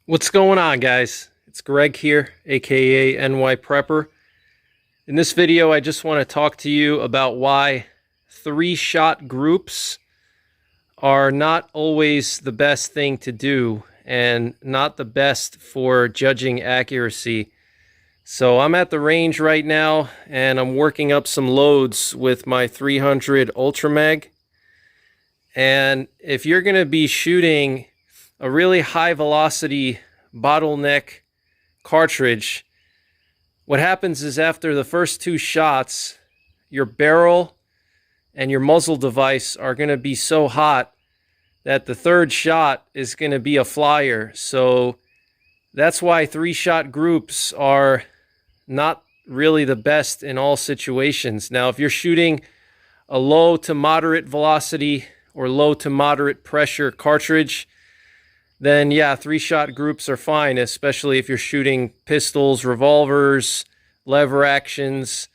What's going on, guys? It's Greg here, aka NYPrepper. In this video, I just want to talk to you about why three-shot groups are not always the best thing to do and not the best for judging accuracy. So I'm at the range right now and I'm working up some loads with my 300 Ultra Mag. And if you're going to be shooting a really high velocity bottleneck cartridge, what happens is after the first two shots, your barrel and your muzzle device are going to be so hot that the third shot is going to be a flyer. So that's why three-shot groups are not really the best in all situations. Now, if you're shooting a low to moderate velocity or low to moderate pressure cartridge, then yeah, three-shot groups are fine, especially if you're shooting pistols, revolvers, lever actions,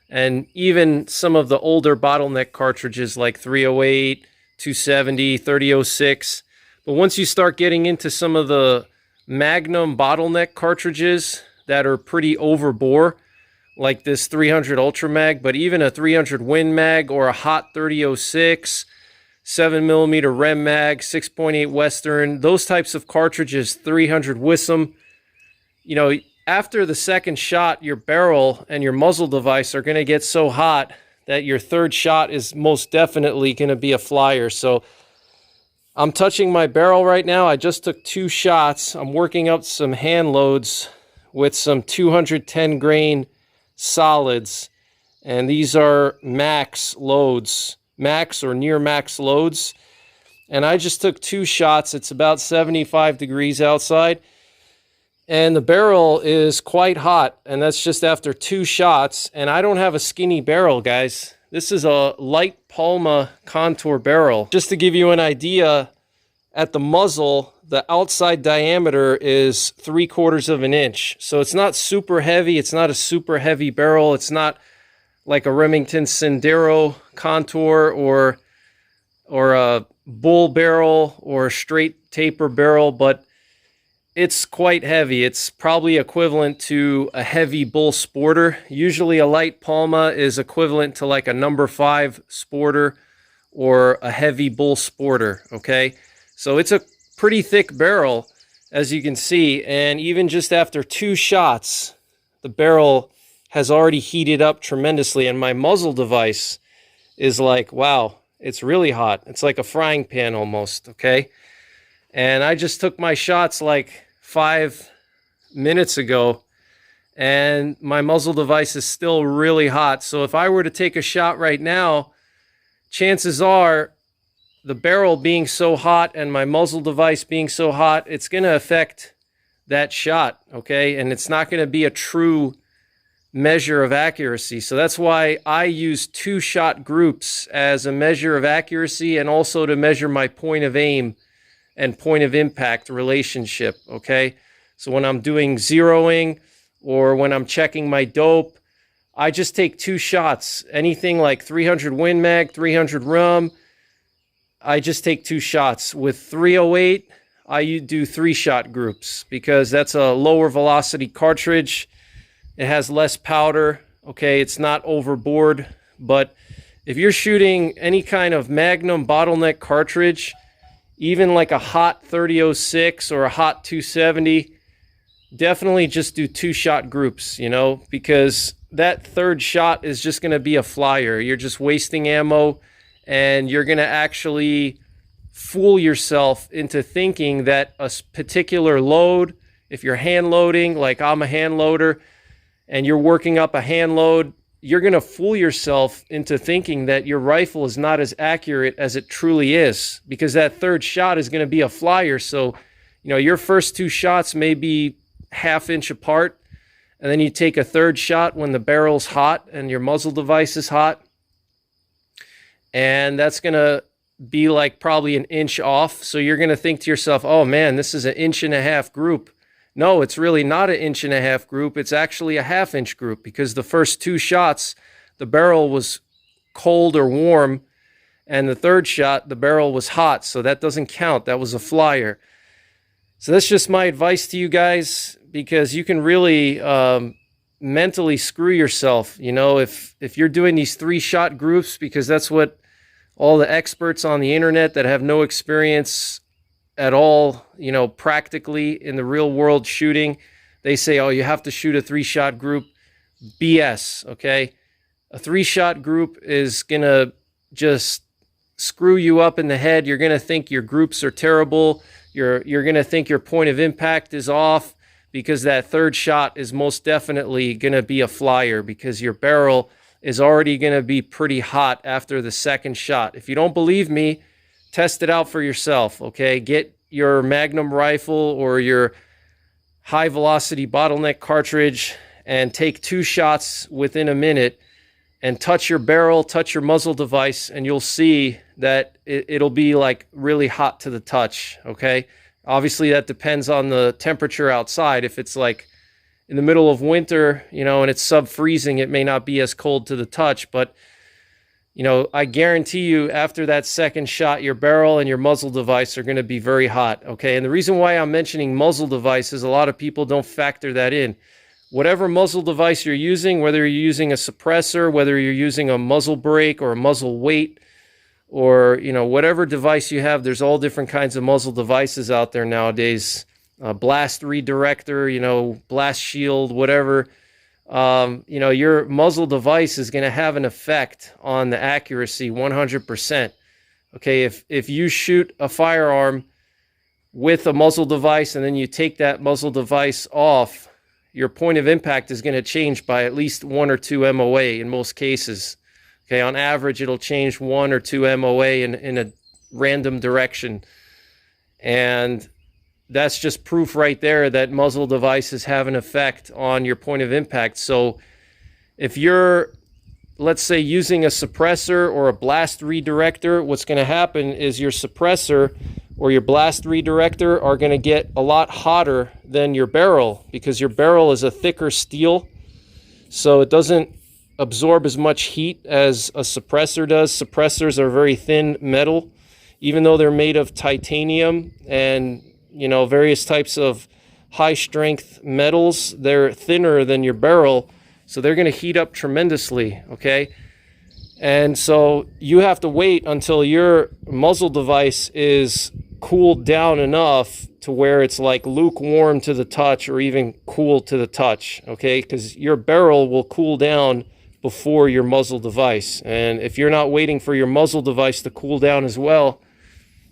and even some of the older bottleneck cartridges like 308, 270, 3006. But once you start getting into some of the Magnum bottleneck cartridges that are pretty overbore, like this 300 Ultra Mag, but even a 300 Win Mag or a hot 3006, 7mm Rem Mag, 6.8 Western, those types of cartridges, 300 Wissam, you know, after the second shot, your barrel and your muzzle device are going to get so hot that your third shot is most definitely going to be a flyer. So I'm touching my barrel right now. I just took two shots. I'm working up some hand loads with some 210 grain solids, and these are max loads. Max or near max loads, and I just took two shots. It's about 75 degrees outside and the barrel is quite hot, and that's just after two shots. And I don't have a skinny barrel, guys. This is a light Palma contour barrel. Just to give you an idea, at the muzzle the outside diameter is 3/4 of an inch, so it's not super heavy. It's not a super heavy barrel. It's not like a Remington Sendero contour or a bull barrel or a straight taper barrel, but it's quite heavy. It's probably equivalent to a heavy bull sporter. Usually a light Palma is equivalent to like a number 5 sporter or a heavy bull sporter, okay? So it's a pretty thick barrel, as you can see, and even just after two shots, the barrel has already heated up tremendously, and my muzzle device is like, wow, it's really hot. It's like a frying pan almost, okay? And I just took my shots like 5 minutes ago, and my muzzle device is still really hot. So if I were to take a shot right now, chances are the barrel being so hot and my muzzle device being so hot, it's going to affect that shot, okay? And it's not going to be a true measure of accuracy. So that's why I use two-shot groups as a measure of accuracy, and also to measure my point of aim and point of impact relationship, okay? So when I'm doing zeroing or when I'm checking my dope, I just take two shots. Anything like 300 Win Mag, 300 Rum, I just take two shots. With 308, I do three-shot groups because that's a lower velocity cartridge. It has less powder, okay? It's not overboard, but if you're shooting any kind of Magnum bottleneck cartridge, even like a hot 3006 or a hot 270, definitely just do two-shot groups, you know, because that third shot is just going to be a flyer. You're just wasting ammo, and you're going to actually fool yourself into thinking that a particular load, if you're hand loading, like I'm a hand loader, and you're working up a hand load, you're going to fool yourself into thinking that your rifle is not as accurate as it truly is, because that third shot is going to be a flyer. So, you know, your first two shots may be ½ inch apart, and then you take a third shot when the barrel's hot and your muzzle device is hot, and that's going to be like probably an inch off. So you're going to think to yourself, oh man, this is an 1.5-inch group. No, it's really not an 1.5-inch group. It's actually a ½ inch group, because the first two shots, the barrel was cold or warm, and the third shot, the barrel was hot. So that doesn't count. That was a flyer. So that's just my advice to you guys, because you can really mentally screw yourself, you know, if you're doing these 3-shot groups, because that's what all the experts on the internet that have no experience at all, you know, practically in the real world shooting, they say, oh, you have to shoot a 3-shot group. BS, okay? A 3-shot group is gonna just screw you up in the head. You're gonna think your groups are terrible. You're gonna think your point of impact is off, because that 3rd shot is most definitely gonna be a flyer, because your barrel is already gonna be pretty hot after the 2nd shot. If you don't believe me, test it out for yourself, okay? Get your Magnum rifle or your high velocity bottleneck cartridge and take 2 shots within a minute and touch your barrel, touch your muzzle device, and you'll see that it'll be like really hot to the touch, okay? Obviously, that depends on the temperature outside. If it's like in the middle of winter, you know, and it's sub-freezing, it may not be as cold to the touch, but, you know, I guarantee you after that 2nd shot, your barrel and your muzzle device are going to be very hot, okay? And the reason why I'm mentioning muzzle device is a lot of people don't factor that in. Whatever muzzle device you're using, whether you're using a suppressor, whether you're using a muzzle brake or a muzzle weight, or, you know, whatever device you have, there's all different kinds of muzzle devices out there nowadays. Blast redirector, you know, blast shield, whatever. You know, your muzzle device is going to have an effect on the accuracy 100%. Okay, if you shoot a firearm with a muzzle device and then you take that muzzle device off, your point of impact is going to change by at least 1 or 2 MOA in most cases. Okay, on average, it'll change 1 or 2 MOA in a random direction. And that's just proof right there that muzzle devices have an effect on your point of impact. So if you're, let's say, using a suppressor or a blast redirector, what's going to happen is your suppressor or your blast redirector are going to get a lot hotter than your barrel, because your barrel is a thicker steel, so it doesn't absorb as much heat as a suppressor does. Suppressors are very thin metal, even though they're made of titanium and, you know, various types of high strength metals. They're thinner than your barrel, so they're going to heat up tremendously, okay? And so you have to wait until your muzzle device is cooled down enough to where it's like lukewarm to the touch or even cool to the touch, okay? Because your barrel will cool down before your muzzle device. And if you're not waiting for your muzzle device to cool down as well,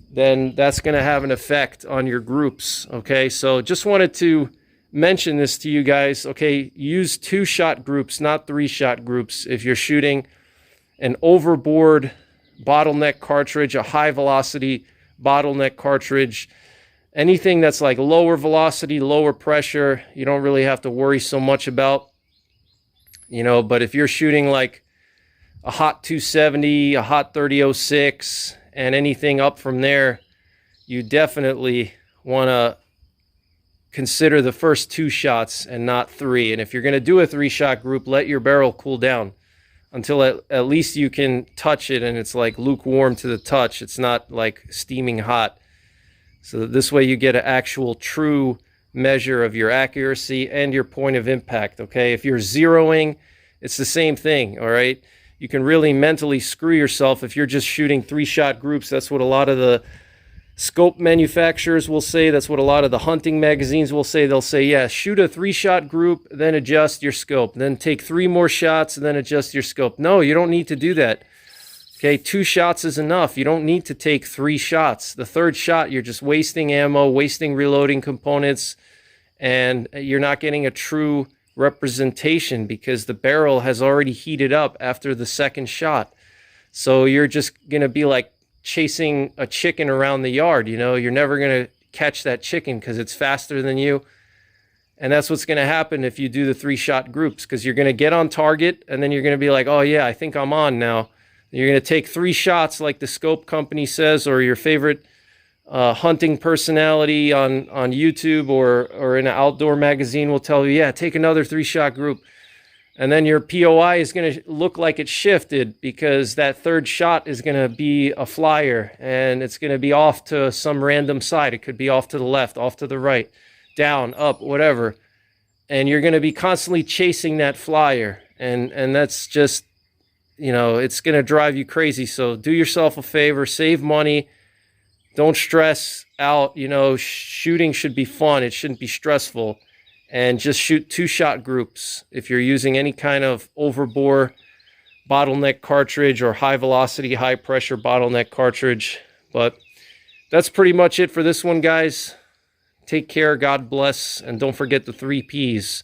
then that's going to have an effect on your groups, okay? So just wanted to mention this to you guys, okay? Use 2-shot groups, not 3-shot groups, if you're shooting an overboard bottleneck cartridge, a high velocity bottleneck cartridge, anything that's like lower velocity, lower pressure, you don't really have to worry so much about, you know. But if you're shooting like a hot 270, a hot 3006, and anything up from there, you definitely want to consider the first 2 shots and not 3. And if you're going to do a 3-shot group, let your barrel cool down until at least you can touch it and it's like lukewarm to the touch. It's not like steaming hot. So that this way you get an actual true measure of your accuracy and your point of impact, okay? If you're zeroing, it's the same thing, all right? You can really mentally screw yourself if you're just shooting 3-shot groups. That's what a lot of the scope manufacturers will say. That's what a lot of the hunting magazines will say. They'll say, yeah, shoot a 3-shot group, then adjust your scope. Then take 3 more shots, and then adjust your scope. No, you don't need to do that. Okay, 2 shots is enough. You don't need to take 3 shots. The 3rd shot, you're just wasting ammo, wasting reloading components, and you're not getting a true representation because the barrel has already heated up after the 2nd shot. So you're just going to be like chasing a chicken around the yard, you know. You're never going to catch that chicken because it's faster than you. And that's what's going to happen if you do the 3-shot groups, because you're going to get on target and then you're going to be like, oh yeah, I think I'm on now. You're going to take 3 shots like the scope company says, or your favorite hunting personality on YouTube or in an outdoor magazine will tell you, yeah, take another 3-shot group. And then your POI is going to look like it shifted because that third shot is going to be a flyer and it's going to be off to some random side. It could be off to the left, off to the right, down, up, whatever. And you're going to be constantly chasing that flyer. And that's just, you know, it's going to drive you crazy. So do yourself a favor, save money. Don't stress out. You know, shooting should be fun. It shouldn't be stressful. And just shoot 2-shot groups. If you're using any kind of overbore bottleneck cartridge or high velocity, high pressure bottleneck cartridge. But that's pretty much it for this one, guys. Take care, God bless, and don't forget the 3 Ps.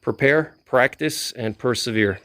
Prepare, practice, and persevere.